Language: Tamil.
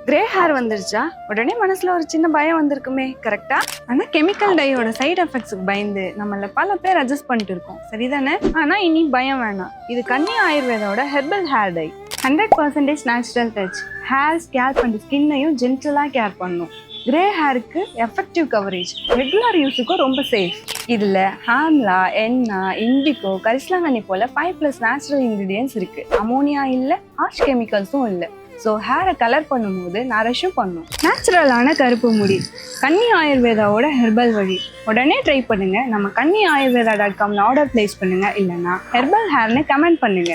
கிரே ஹேர் வந்துருச்சா உடனே மனசுல ஒரு சின்ன பயம் வந்திருக்குமே, கரெக்டா? ஆனா கெமிக்கல் டையோட சைடு எஃபெக்ட்ஸ்க்கு பயந்து நம்மள பல பேர் அட்ஜஸ்ட் பண்ணிட்டு இருக்கோம், சரிதானே? ஆனா இனி பயம் வேணாம். இது கன்னி ஆயுர்வேதோட herbal hair dye. 100% natural touch. Hair, scalp and ஸ்கின்னையும் ஜென்டலா கேர் பண்ணும். கிரே ஹேருக்கு எஃபெக்டிவ் கவரேஜ், ரெகுலர் யூஸுக்கும் ரொம்ப சேஃப். இதுல ஹாம்லா, எண்ணா, இண்டிகோ, கரிசலாங்கண்ணி போல 5+ நேச்சுரல் இன்கிரீடியன்ஸ் இருக்கு. அமோனியா இல்ல, ஹார்ஷ் கெமிக்கல்ஸும் இல்ல. ஸோ ஹேரை கலர் பண்ணும்போது நரிஷும் பண்ணும். நேச்சுரலான கருப்பு முடி, கன்னி ஆயுர்வேதாவோட ஹெர்பல் வழி. உடனே ட்ரை பண்ணுங்க. நம்ம கன்னி ஆயுர்வேதா.comல ஆர்டர் பிளேஸ் பண்ணுங்க, இல்லைன்னா ஹெர்பல் ஹேர்னு கமெண்ட் பண்ணுங்க.